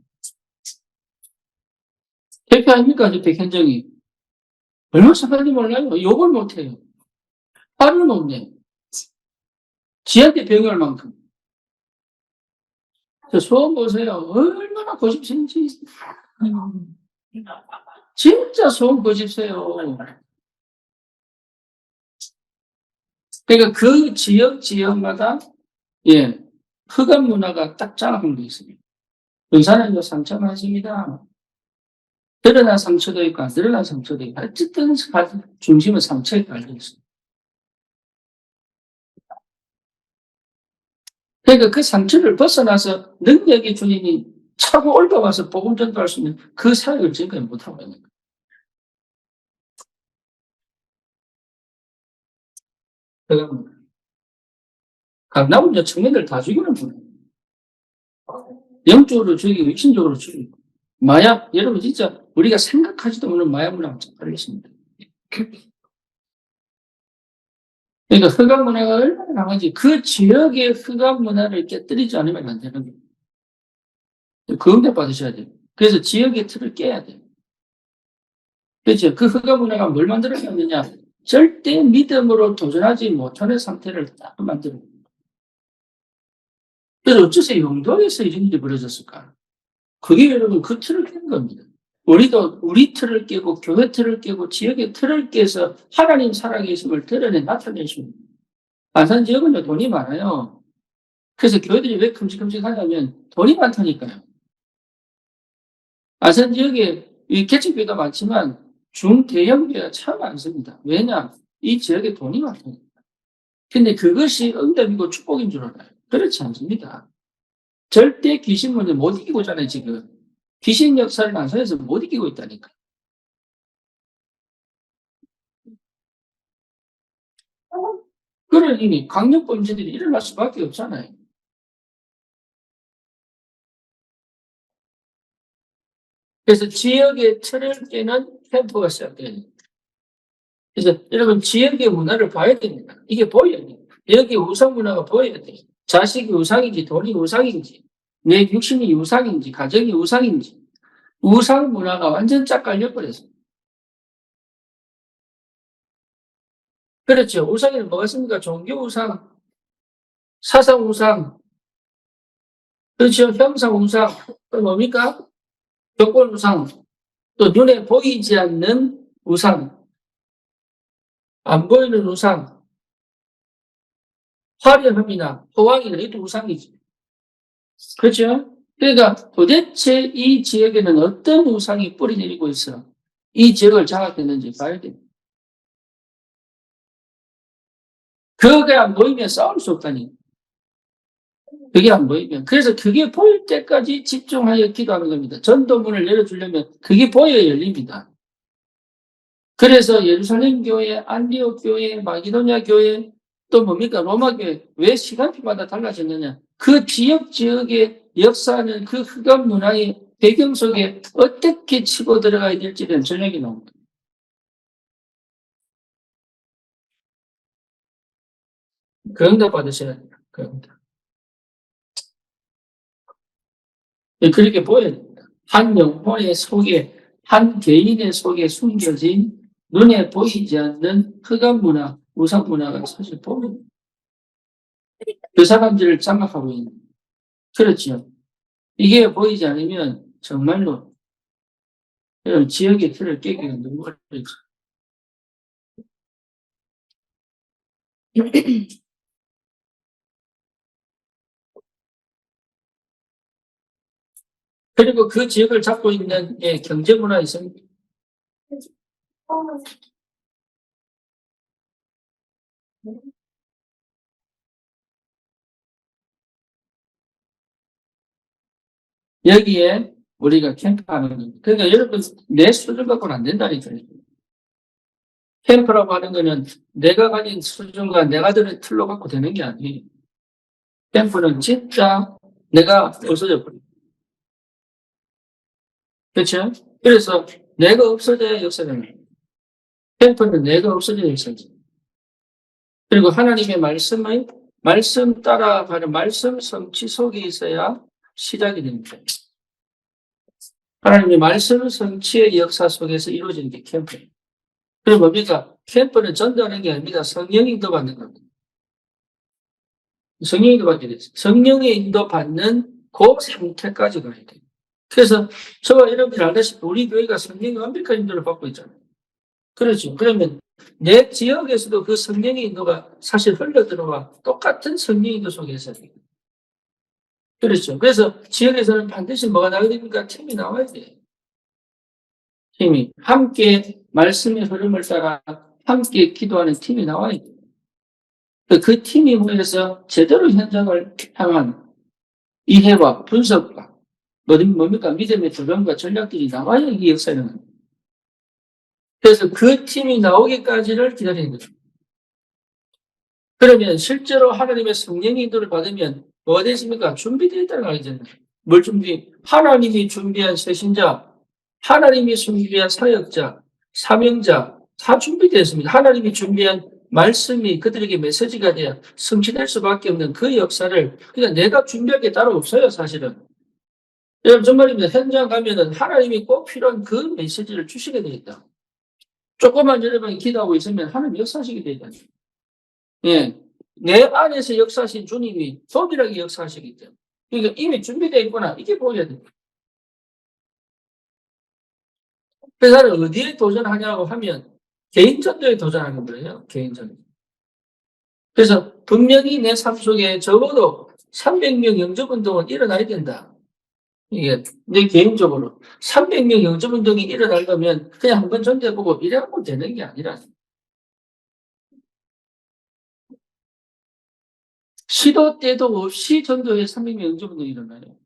대표 아닙니까? 저 백현정이. 얼마나 착한지 몰라요. 욕을 못해요. 화를 못 내요. 지한테 병할 만큼. 저 소원 보세요. 얼마나 고집센지. 진짜 소원 고집세요. 그러니까 그 지역마다, 예, 흑암 문화가 딱 짜놓은 게 있습니다. 의사는 상처 많습니다. 드러난 상처도 있고, 안 드러난 상처도 있고, 어쨌든 중심은 상처에 깔려있어요. 그러니까 그 상처를 벗어나서 능력의 주님이 차고 올라와서 복음 전도할 수 있는 그 사역을 지금까지 못하고 있는 거예요. 그러니까 강남은 청년들 다 죽이는 분이에요. 영적으로 죽이고 육신적으로 죽이고. 마약, 여러분 진짜 우리가 생각하지도 않는 마약을 엄청 걸렸습니다. 그러니까 흑암 문화가 얼마나 강한지 그 지역의 흑암 문화를 깨뜨리지 않으면 안 되는 거예요. 그 응대 받으셔야 돼요. 그래서 지역의 틀을 깨야 돼요. 그렇죠. 그 흑암 문화가 뭘 만들어놨느냐. 절대 믿음으로 도전하지 못하는 상태를 딱 만들어요. 그래서 어째서 영도에서 이런 일이 벌어졌을까? 그게 여러분 그 틀을 깬 겁니다. 우리도 우리 틀을 깨고 교회 틀을 깨고 지역의 틀을 깨서 하나님 살아계심을 드러내 나타내십니다. 안산 지역은 돈이 많아요. 그래서 교회들이 왜 큼직큼직하냐면 돈이 많다니까요. 안산 지역에 이 개척교회가 많지만 중대형교회가 참 많습니다. 왜냐? 이 지역에 돈이 많다니까. 근데 그것이 응답이고 축복인 줄 알아요. 그렇지 않습니다. 절대 귀신 문제 못 이기고 있잖아요, 지금. 귀신 역사를 안산에서 못 이기고 있다니까. 그러니 강력범죄들이 일어날 수밖에 없잖아요. 그래서 지역의 틀을 깨는 캠프가 시작돼요. 그래서 여러분 지역의 문화를 봐야 됩니다. 이게 보여야 돼요. 여기 우상 문화가 보여야 돼요. 자식이 우상인지 돈이 우상인지 내 육신이 우상인지 가정이 우상인지 우상 문화가 완전 짝 깔려버렸어요. 그렇죠. 우상에는 뭐가 있습니까? 종교 우상, 사상 우상, 그렇죠. 형상 우상, 또 뭡니까? 조건 우상, 또 눈에 보이지 않는 우상, 안 보이는 우상, 화려함이나 호황이나 이것도 우상이지. 그렇죠? 그러니까 도대체 이 지역에는 어떤 우상이 뿌리내리고 있어 이 지역을 장악했는지 봐야 돼요. 그게 안 보이면 싸울 수 없다니. 그게 안 보이면. 그래서 그게 보일 때까지 집중하여 기도하는 겁니다. 전도문을 열어주려면 그게 보여야 열립니다. 그래서 예루살렘 교회, 안디옥 교회, 마기도냐 교회, 또 뭡니까? 로마 교회. 왜 시간표마다 달라졌느냐? 그 지역의 역사는 그 흑암 문화의 배경 속에 어떻게 치고 들어가야 될지는 전략이 나옵니다. 그 응답 받으셔야 됩니다. 그 응답. 그렇게 보여야 됩니다. 한 영혼의 속에, 한 개인의 속에 숨겨진 눈에 보이지 않는 흑암 문화, 우상 문화가 사실 보면 그 사람들을 장악하고 있는. 그렇죠. 이게 보이지 않으면 정말로 지역의 틀을 깨기가 너무 어렵죠. 그리고 그 지역을 잡고 있는 경제 문화 있습니다. 여기에 우리가 캠프하는 겁니다. 그러니까 여러분 내 수준 갖고는 안 된다니까요. 캠프라고 하는 거는 내가 가진 수준과 내가 드는 틀로 갖고 되는 게 아니에요. 캠프는 진짜 내가 없어져 버려요. 그렇죠? 그래서 내가 없어져야 역사가 나요. 캠프는 내가 없어져야 역사가 나요. 그리고 하나님의 말씀의 말씀 따라가는 말씀 성취 속에 있어야 시작이 됩니다. 하나님의 말씀 성취의 역사 속에서 이루어지는 게 캠프예요. 그럼 뭡니까? 캠프는 전도하는 게 아닙니다. 성령이 인도받는 겁니다. 성령이 인도받게 돼요. 성령의 인도받는 그 상태까지 가야 돼요. 그래서 저와 여러분들 알다시피 우리 교회가 성령의 완벽한 인도를 받고 있잖아요. 그렇죠. 그러면 내 지역에서도 그 성령의 인도가 사실 흘러 들어와 똑같은 성령 인도 속에서. 그렇죠. 그래서 지역에서는 반드시 뭐가 나야 됩니까? 팀이 나와야 돼요. 팀이. 함께 말씀의 흐름을 따라 함께 기도하는 팀이 나와야 돼요. 그 팀이 모여서 제대로 현장을 향한 이해와 분석과 뭡니까? 믿음의 도전과 전략들이 나와야 이 역사를 합니다. 그래서 그 팀이 나오기까지를 기다리는 거죠. 그러면 실제로 하나님의 성령의 인도를 받으면 뭐가 되십니까? 준비되어 있다는 알잖아요. 뭘 하나님이 준비한 세신자, 하나님이 준비한 사역자, 사명자 다 준비되어 있습니다. 하나님이 준비한 말씀이 그들에게 메시지가 되어 성취될 수밖에 없는 그 역사를 그러니까 내가 준비할 게 따로 없어요, 사실은. 여러분 정말입니다. 현장 가면은 하나님이 꼭 필요한 그 메시지를 주시게 되어 있다. 조금만 여러분이 기도하고 있으면 하나님 역사하시게 되어 있다. 예. 내 안에서 역사하신 주님이 소비하게 역사하시기 때문에. 그러니까 이미 준비되어 있구나. 이게 보여야 돼. 그래서 나는 어디에 도전하냐고 하면 개인 전도에 도전하는 거예요. 개인 전도. 그래서 분명히 내 삶 속에 적어도 300명 영접운동은 일어나야 된다. 이게 내 개인적으로 300명 영접운동이 일어나려면 그냥 한번 전도해보고 이래갖고 되는 게 아니라 시도 때도 없이 전도에 300명 영접운동이 일어나요.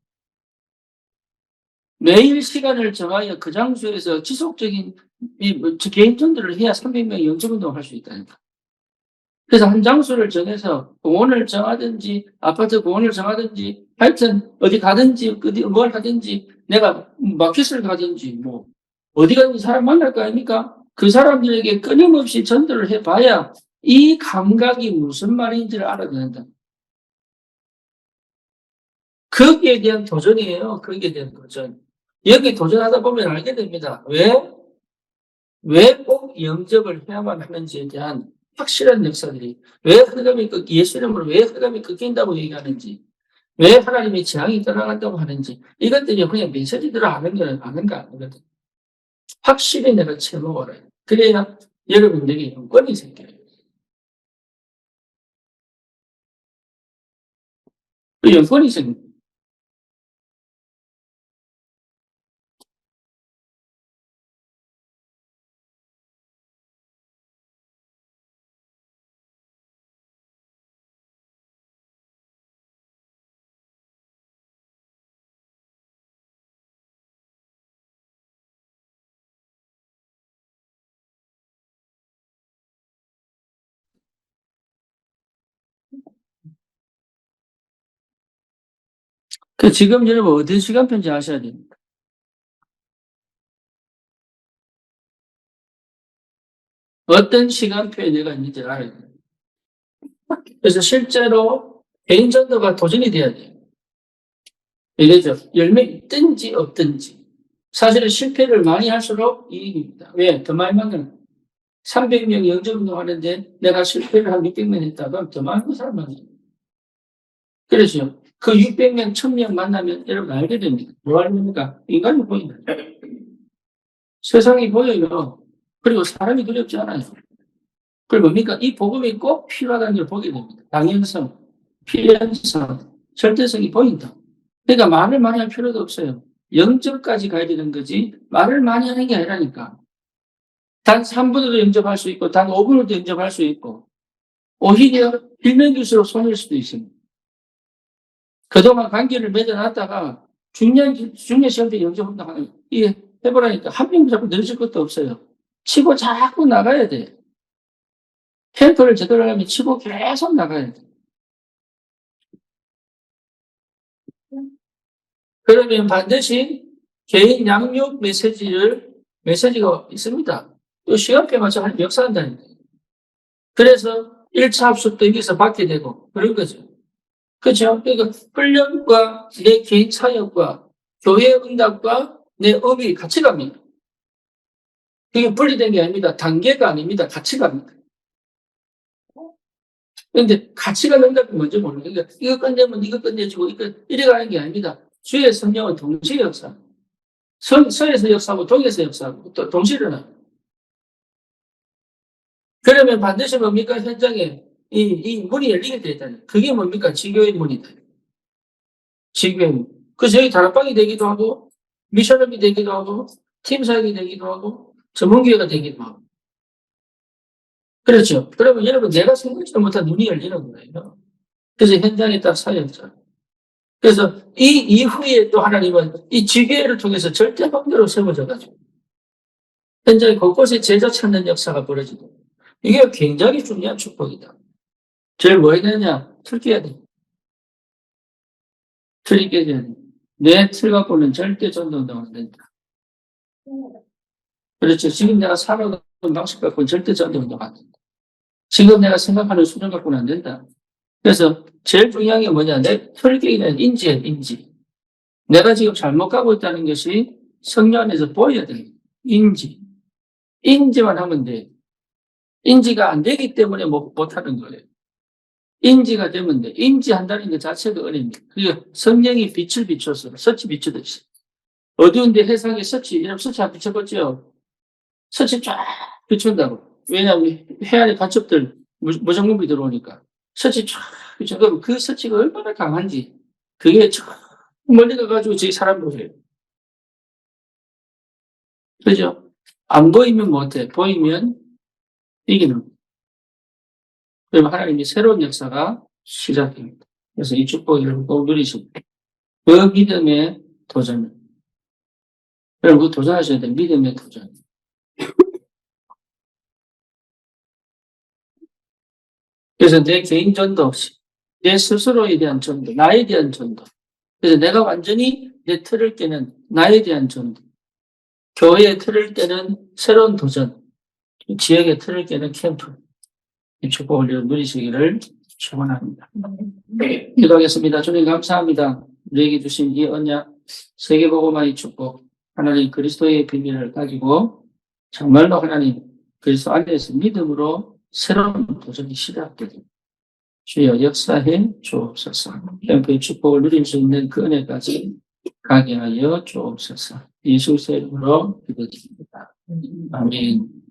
매일 시간을 정하여 그 장소에서 지속적인 개인 전도를 해야 300명 영접운동을 할 수 있다니까. 그래서 한 장소를 정해서 공원을 정하든지 아파트 공원을 정하든지 하여튼 어디 가든지 어디 뭘 하든지 내가 마켓을 가든지 뭐 어디 가든지 사람 만날 거 아닙니까? 그 사람들에게 끊임없이 전도를 해봐야 이 감각이 무슨 말인지를 알아듣는다. 거기에 대한 도전이에요. 거기에 대한 도전. 여기 도전하다 보면 알게 됩니다. 왜 꼭 영접을 해야만 하는지에 대한 확실한 역사들이, 왜 흑암이 예수 이름으로 왜 흑암이 꺾인다고 얘기하는지, 왜 하나님의 재앙이 떠나간다고 하는지, 이것들이 그냥 메시지들을 아는 거 아니거든. 확실히 내가 체험을 해요. 그래야 여러분들이 영권이 생겨요. 그 영권이 생겨요. 지금 여러분 어떤 시간표인지 아셔야 됩니다. 어떤 시간표에 내가 있는지 알아야 돼요. 그래서 실제로 개인 전도가 도전이 돼야 돼요. 이거죠. 열매 있든지 없든지. 사실은 실패를 많이 할수록 이익입니다. 왜? 더 많이 만나는 300명 영접운동 하는데 내가 실패를 한 600명 했다. 그럼 더 많은 사람 만나요. 그렇죠. 그 600명, 1000명 만나면 여러분 알게 됩니다. 뭐 하십니까? 인간이 보인다. 세상이 보여요. 그리고 사람이 두렵지 않아요. 그리고 뭡니까? 이 복음이 꼭 필요하다는 걸 보게 됩니다. 당연성, 필연성, 절대성이 보인다. 그러니까 말을 많이 할 필요도 없어요. 영접까지 가야 되는 거지 말을 많이 하는 게 아니라니까. 단 3분으로도 영접할 수 있고 단 5분으로도 영접할 수 있고 오히려 빌면기수로 손일 수도 있습니다. 그동안 관계를 맺어놨다가 중요한 시험 때 영접한다고 이게 해보라니까 한 명 자꾸 늘어질 것도 없어요. 치고 자꾸 나가야 돼. 캠프를 제대로 하려면 치고 계속 나가야 돼. 그러면 반드시 개인 양육 메시지가 있습니다. 또 시간표에 맞춰 하나님 역사한다는 거예요. 그래서 1차 합숙도 여기서 받게 되고 그런 거죠. 그렇죠? 그러니까 훈련과 내 개인 사역과 교회 응답과 내 업이 같이 갑니다. 그게 분리된 게 아닙니다. 단계가 아닙니다. 같이 갑니다. 그런데 같이 가는 응답이 뭔지 모르는 거예요. 이거 끝내면 이거 끝내주고 이래 가는 게 아닙니다. 주의 성령은 동시에 역사. 서에서 역사하고 동에서 역사하고 또 동시에 일어나요. 그러면 반드시 뭡니까? 현장에 이 문이 열리게 되잖아요. 그게 뭡니까? 지교의 문이다. 지교의 문. 그래서 여기 다락방이 되기도 하고, 미션업이 되기도 하고, 팀 사역이 되기도 하고, 전문기회가 되기도 하고. 그렇죠. 그러면 여러분, 내가 생각지도 못한 눈이 열리는 거예요. 그래서 현장에 딱 사역자. 그래서 이 이후에 또 하나님은 이 지교회를 통해서 절대 확대로 세워져가지고, 현장에 곳곳에 제자 찾는 역사가 벌어지고, 이게 굉장히 중요한 축복이다. 제일 뭐 해야 되느냐? 틀 깨야 돼. 틀이 깨야 돼. 내 틀 갖고는 절대 전도운동 안 된다. 그렇죠. 지금 내가 살아가는 방식 갖고는 절대 전도운동 안 된다. 지금 내가 생각하는 수준 갖고는 안 된다. 그래서 제일 중요한 게 뭐냐? 내 틀 깨기는 인지야, 인지. 내가 지금 잘못 가고 있다는 것이 성령 안에서 보여야 돼. 인지. 인지만 하면 돼. 인지가 안 되기 때문에 못하는 거예요. 인지가 되면 돼. 인지한다는 것 자체가 은혜입니다. 그게 성령이 빛을 비춰서, 서치 비추듯이. 어두운데 해상에 서치, 여러분 서치 안 비춰봤죠? 서치 쫙 비춘다고. 왜냐하면 해안의 간첩들, 무장공비 들어오니까. 서치 쫙 비춰. 그럼 그 서치가 얼마나 강한지. 그게 쫙 멀리 가가지고 저기 사람 보세요. 그죠? 안 보이면 못해. 보이면 이기는. 그러면 하나님이 새로운 역사가 시작됩니다. 그래서 이 축복을 꼭 누리시고, 그 믿음의 도전. 여러분, 그 도전하셔야 돼요. 믿음의 도전. 그래서 내 개인 전도, 내 스스로에 대한 전도, 나에 대한 전도. 그래서 내가 완전히 내 틀을 깨는 나에 대한 전도. 교회의 틀을 깨는 새로운 도전. 지역의 틀을 깨는 캠프. 이 축복을 누리시기를 축원합니다. 기도하겠습니다. 주님 감사합니다. 우리에게 주신 이 언약, 세계복음화의 축복, 하나님 그리스도의 비밀을 가지고 정말로 하나님 그리스도 안에서 믿음으로 새로운 도전이 시작되고 주여 역사해 주옵소서. 캠프의 축복을 누릴 수 있는 그 은혜까지 가게 하여 주옵소서. 예수의 이름으로 기도드립니다. 아멘.